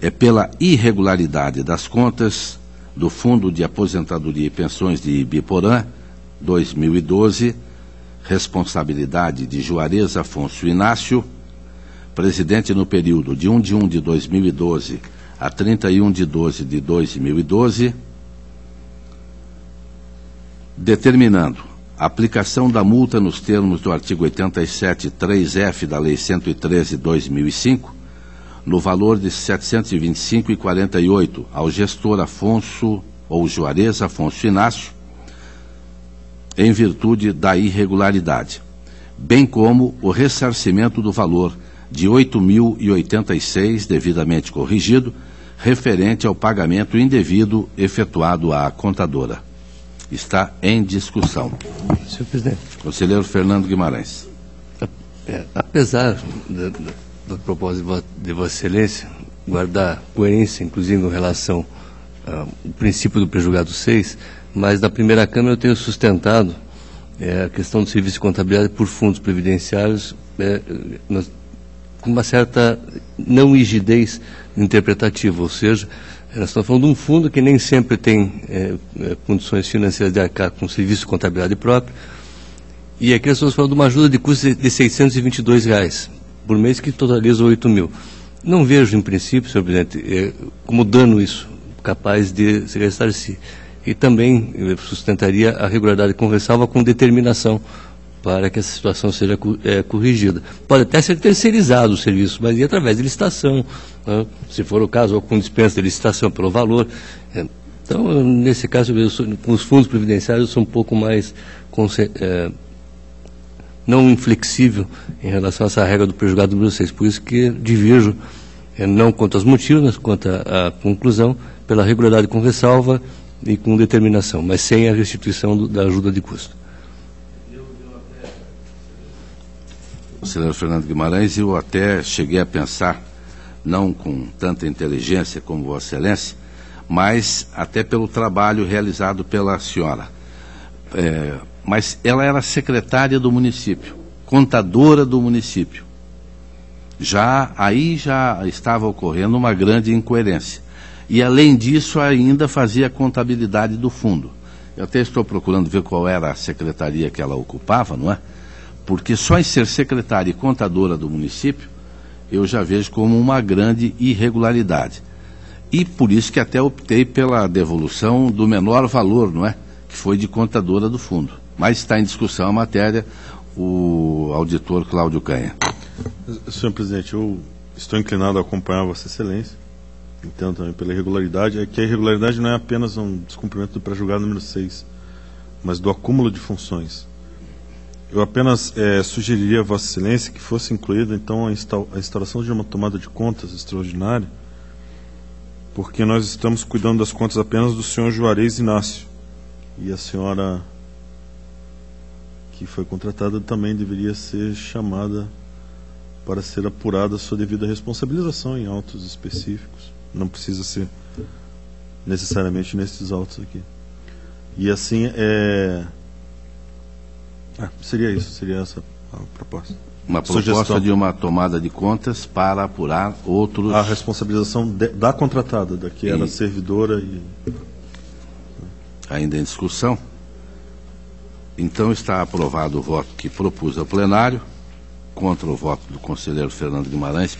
é pela irregularidade das contas do Fundo de Aposentadoria e Pensões de Ibiporã, 2012, responsabilidade de Juarez Afonso Inácio, presidente no período de 1 de 1 de 2012 a 31 de 12 de 2012, determinando a aplicação da multa nos termos do artigo 87.3f da Lei 113/2005, no valor de R$ 725,48 ao gestor Afonso ou Juarez Afonso Inácio, em virtude da irregularidade, bem como o ressarcimento do valor de R$ 8.086, devidamente corrigido, referente ao pagamento indevido efetuado à contadora. Está em discussão. Senhor presidente. Conselheiro Fernando Guimarães. Apesar da proposta de Vossa Excelência guardar coerência, inclusive, em relação ao princípio do prejulgado 6, mas na primeira Câmara eu tenho sustentado a questão do serviço de contabilidade por fundos previdenciários com uma certa não rigidez interpretativa, ou seja, nós estamos falando de um fundo que nem sempre tem condições financeiras de arcar com serviço de contabilidade próprio, e aqui nós estamos falando de uma ajuda de custo de R$ 622 por mês, que totaliza 8 mil. Não vejo, em princípio, senhor presidente, como dano isso, capaz de se ressarcir. E também sustentaria a regularidade conversável com determinação para que essa situação seja corrigida. Pode até ser terceirizado o serviço, mas e através de licitação, né? Se for o caso, ou com dispensa de licitação pelo valor. Então, nesse caso, com os fundos previdenciários, eu sou um pouco mais não inflexível em relação a essa regra do prejulgado número 6. Por isso que divirjo, não quanto aos motivos, mas quanto à conclusão, pela regularidade com ressalva e com determinação, mas sem a restituição da ajuda de custo. Conselheiro Fernando Guimarães, eu até cheguei a pensar, não com tanta inteligência como Vossa Excelência, mas até pelo trabalho realizado pela senhora. Mas ela era secretária do município, contadora do município. Aí já estava ocorrendo uma grande incoerência. E, além disso, ainda fazia a contabilidade do fundo. Eu até estou procurando ver qual era a secretaria que ela ocupava, não é? Porque só em ser secretária e contadora do município, eu já vejo como uma grande irregularidade. E por isso que até optei pela devolução do menor valor, não é? Que foi de contadora do fundo. Mas está em discussão a matéria, o auditor Cláudio Canha. Senhor presidente, eu estou inclinado a acompanhar Vossa Excelência, entendo também pela irregularidade. É que a irregularidade não é apenas um descumprimento do prejulgado número 6, mas do acúmulo de funções. Eu apenas sugeriria a Vossa Excelência que fosse incluída, então, a instauração de uma tomada de contas extraordinária, porque nós estamos cuidando das contas apenas do senhor Juarez Inácio. E a senhora que foi contratada também deveria ser chamada para ser apurada a sua devida responsabilização em autos específicos. Não precisa ser necessariamente nesses autos aqui. E assim, seria isso, seria essa a proposta. Uma proposta sugestão de uma tomada de contas para apurar outros... A responsabilização da contratada, da que era servidora e... Ainda em discussão. Então está aprovado o voto que propus ao plenário, contra o voto do conselheiro Fernando Guimarães,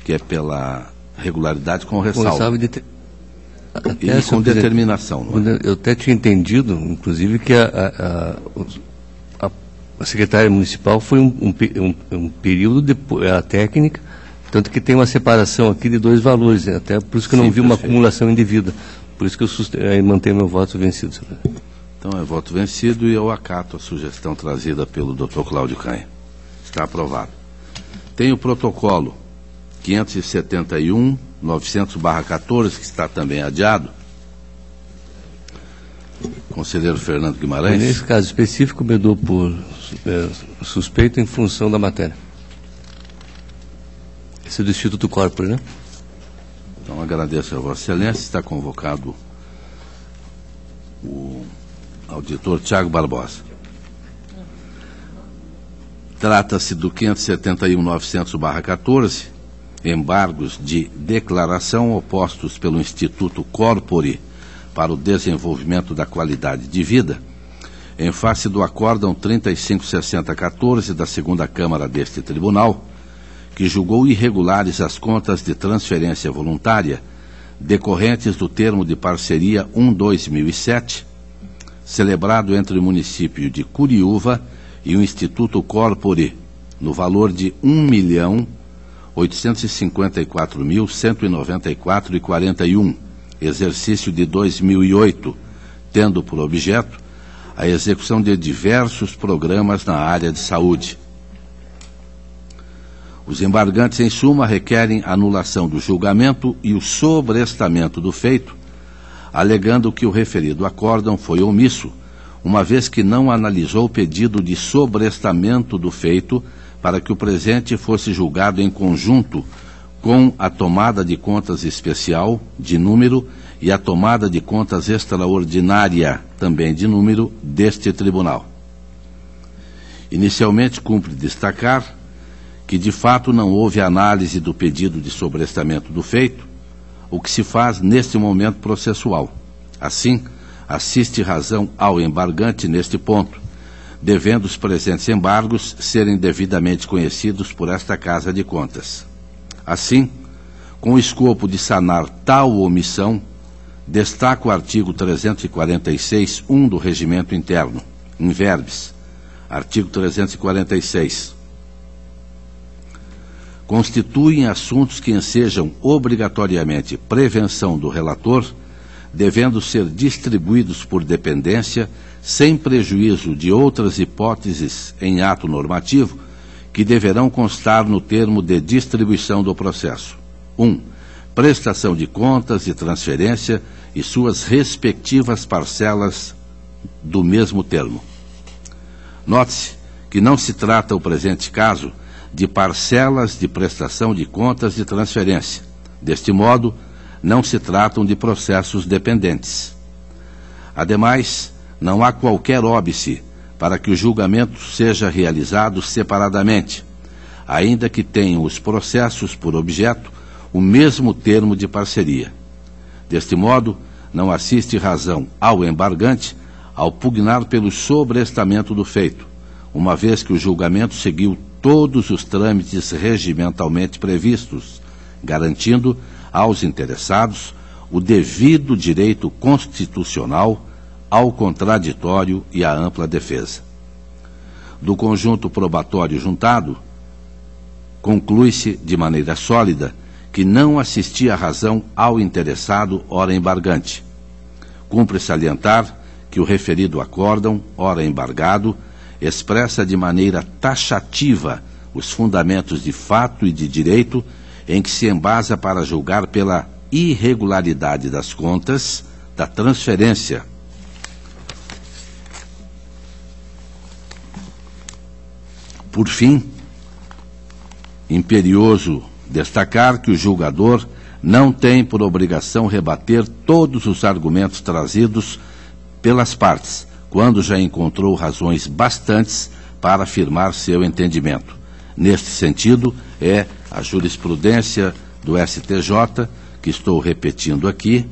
que é pela regularidade com ressalva. E com determinação. Não é? Eu até tinha entendido, inclusive, que a secretária municipal foi um período depois, a técnica, tanto que tem uma separação aqui de dois valores, até por isso que eu não vi uma acumulação indevida. Por isso que eu mantenho meu voto vencido. Senhor. Então é voto vencido e eu acato a sugestão trazida pelo Dr. Cláudio Canha. Está aprovado. Tem o protocolo 571-900/14, que está também adiado. Conselheiro Fernando Guimarães. Nesse caso específico, me dou por suspeito em função da matéria. Esse é do Instituto Corpore, né? Então agradeço a Vossa Excelência. Está convocado o auditor Tiago Barbosa. Trata-se do 571-900/14, embargos de declaração opostos pelo Instituto Corpore para o desenvolvimento da qualidade de vida, em face do acórdão 3560-14 da segunda Câmara deste Tribunal, que julgou irregulares as contas de transferência voluntária decorrentes do termo de parceria 1/2007, celebrado entre o município de Curiúva e o Instituto Corpore, no valor de R$ 1.854.194,41, exercício de 2008, tendo por objeto a execução de diversos programas na área de saúde. Os embargantes, em suma, requerem anulação do julgamento e o sobrestamento do feito, alegando que o referido acórdão foi omisso, uma vez que não analisou o pedido de sobrestamento do feito para que o presente fosse julgado em conjunto com a tomada de contas especial, de número, e a tomada de contas extraordinária, também de número, deste tribunal. Inicialmente, cumpre destacar que, de fato, não houve análise do pedido de sobrestamento do feito, o que se faz neste momento processual. Assim, assiste razão ao embargante neste ponto, devendo os presentes embargos serem devidamente conhecidos por esta Casa de Contas. Assim, com o escopo de sanar tal omissão, destaca o artigo 346(1) do Regimento Interno, in verbis. Artigo 346. Constituem assuntos que ensejam obrigatoriamente prevenção do relator, devendo ser distribuídos por dependência, sem prejuízo de outras hipóteses em ato normativo, que deverão constar no termo de distribuição do processo. 1. Prestação de contas e transferência e suas respectivas parcelas do mesmo termo. Note-se que não se trata o presente caso de parcelas de prestação de contas de transferência. Deste modo, não se tratam de processos dependentes. Ademais, não há qualquer óbice para que o julgamento seja realizado separadamente, ainda que tenham os processos por objeto o mesmo termo de parceria. Deste modo, não assiste razão ao embargante ao pugnar pelo sobrestamento do feito, uma vez que o julgamento seguiu todos os trâmites regimentalmente previstos, garantindo aos interessados o devido direito constitucional ao contraditório e à ampla defesa. Do conjunto probatório juntado, conclui-se de maneira sólida que não assistia razão ao interessado ora embargante. Cumpre salientar que o referido acórdão, ora embargado, expressa de maneira taxativa os fundamentos de fato e de direito em que se embasa para julgar pela irregularidade das contas da transferência. Por fim, imperioso destacar que o julgador não tem por obrigação rebater todos os argumentos trazidos pelas partes, quando já encontrou razões bastantes para afirmar seu entendimento. Neste sentido, é a jurisprudência do STJ, que estou repetindo aqui,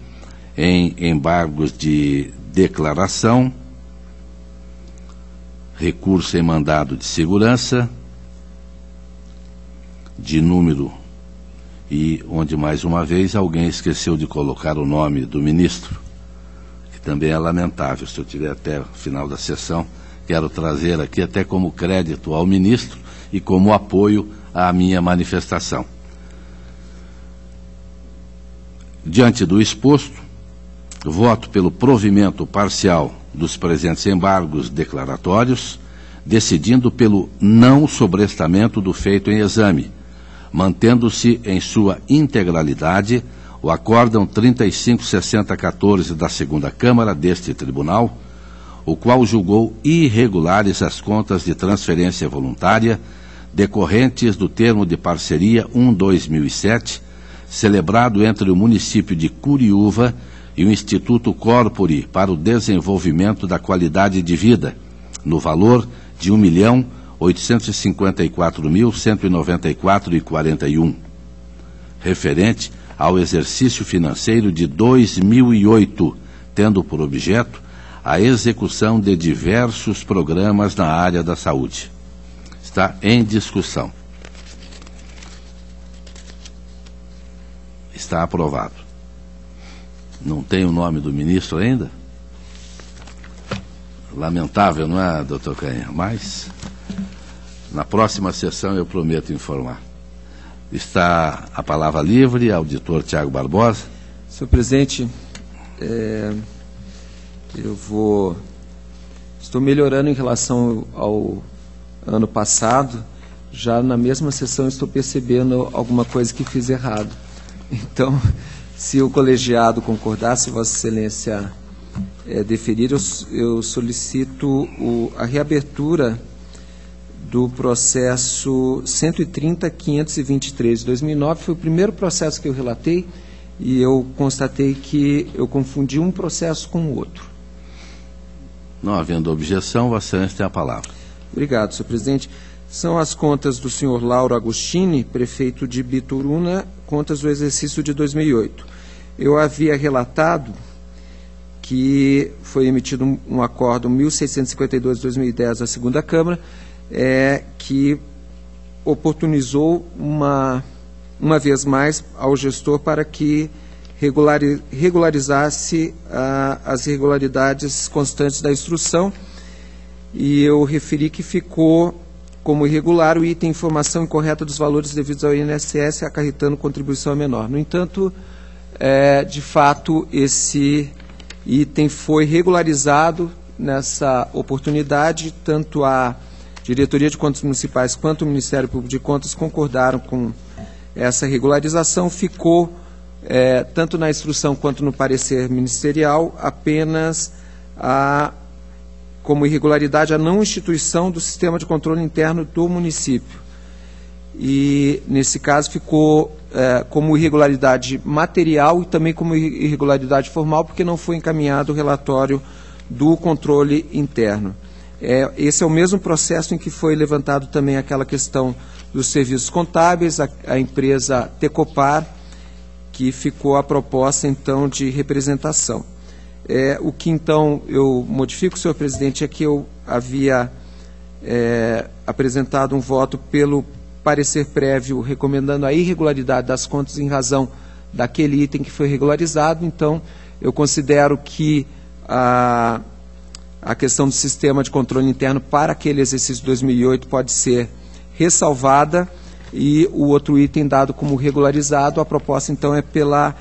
em embargos de declaração, recurso em mandado de segurança, de número, e onde, mais uma vez, alguém esqueceu de colocar o nome do ministro, que também é lamentável. Se eu tiver até o final da sessão, quero trazer aqui até como crédito ao ministro e como apoio à minha manifestação. Diante do exposto, voto pelo provimento parcial dos presentes embargos declaratórios, decidindo pelo não sobrestamento do feito em exame, mantendo-se em sua integralidade o acórdão 356014 da segunda Câmara deste Tribunal, o qual julgou irregulares as contas de transferência voluntária decorrentes do termo de parceria 1/2007, celebrado entre o município de Curiúva e o Instituto Corpore para o Desenvolvimento da Qualidade de Vida, no valor de R$ 1.854.194,41, referente ao exercício financeiro de 2008, tendo por objeto a execução de diversos programas na área da saúde. Está em discussão. Está aprovado. Não tem o nome do ministro ainda? Lamentável, não é, doutor Canha? Mas na próxima sessão eu prometo informar. Está a palavra livre, auditor Tiago Barbosa. Senhor presidente, estou melhorando em relação ao ano passado. Já na mesma sessão estou percebendo alguma coisa que fiz errado. Então, se o colegiado concordar, se Vossa Excelência deferir, eu solicito a reabertura do processo 130.523 de 2009. Foi o primeiro processo que eu relatei e eu constatei que eu confundi um processo com o outro. Não havendo objeção, Vossa Excelência tem a palavra. Obrigado, senhor presidente. São as contas do senhor Lauro Agostini, prefeito de Bituruna, contas do exercício de 2008. Eu havia relatado que foi emitido um acórdão 1652 de 2010 da segunda Câmara, que oportunizou uma vez mais ao gestor para que regularizasse as irregularidades constantes da instrução, e eu referi que ficou como irregular o item informação incorreta dos valores devidos ao INSS, acarretando contribuição menor. No entanto, de fato, esse item foi regularizado nessa oportunidade. Tanto a Diretoria de Contas Municipais quanto o Ministério Público de Contas concordaram com essa regularização. Ficou, tanto na instrução quanto no parecer ministerial, apenas como irregularidade a não instituição do sistema de controle interno do município. E, nesse caso, ficou como irregularidade material e também como irregularidade formal, porque não foi encaminhado o relatório do controle interno. Esse é o mesmo processo em que foi levantado também aquela questão dos serviços contábeis, a empresa Tecopar, que ficou a proposta, então, de representação. O que, então, eu modifico, senhor presidente, é que eu havia apresentado um voto pelo parecer prévio recomendando a irregularidade das contas em razão daquele item que foi regularizado. Então, eu considero que a questão do sistema de controle interno para aquele exercício de 2008 pode ser ressalvada, e o outro item dado como regularizado. A proposta, então, é pela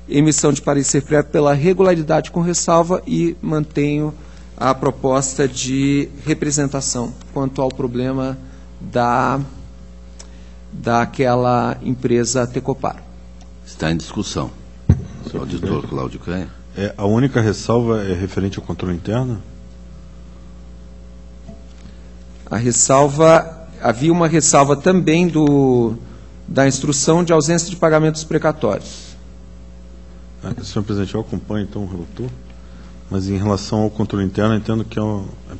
emissão de parecer prévio pela regularidade com ressalva, e mantenho a proposta de representação quanto ao problema daquela empresa Tecopar. Está em discussão. Senhor auditor Cláudio Canha. A única ressalva é referente ao controle interno? A ressalva, havia uma ressalva também da instrução de ausência de pagamentos precatórios. Senhor presidente, eu acompanho então o relator, mas em relação ao controle interno, entendo que é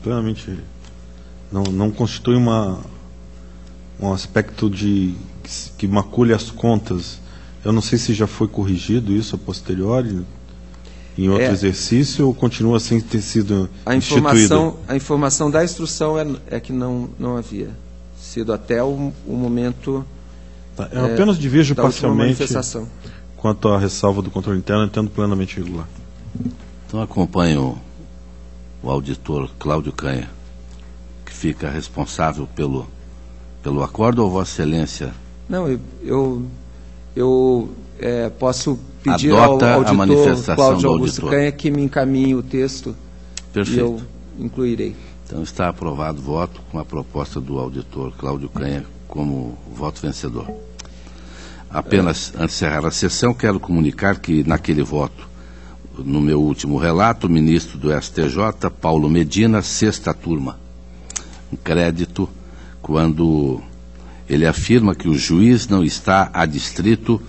plenamente, não constitui um aspecto que macule as contas. Eu não sei se já foi corrigido isso a posteriori, em outro exercício, ou continua sem ter sido instituído? A informação da instrução é que não havia sido até o momento eu apenas divirjo da última parcialmente manifestação. Quanto à ressalva do controle interno, entendo plenamente regular. Então acompanho o auditor Cláudio Canha, que fica responsável pelo acordo, ou Vossa Excelência? Não, eu posso pedir Adota ao a auditor manifestação Cláudio do Augusto auditor. Canha que me encaminhe o texto. Perfeito. E eu incluirei. Então está aprovado o voto com a proposta do auditor Cláudio Canha como voto vencedor. Apenas, antes de encerrar a sessão, quero comunicar que naquele voto, no meu último relato, o ministro do STJ, Paulo Medina, sexta turma, um crédito quando ele afirma que o juiz não está adstrito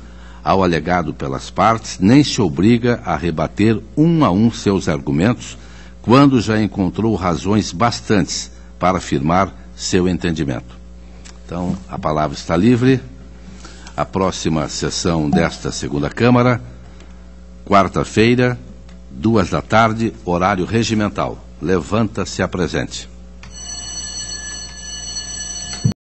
ao alegado pelas partes, nem se obriga a rebater um a um seus argumentos, quando já encontrou razões bastantes para afirmar seu entendimento. Então, a palavra está livre. A próxima sessão desta segunda Câmara, quarta-feira, 14h, horário regimental. Levanta-se a presente.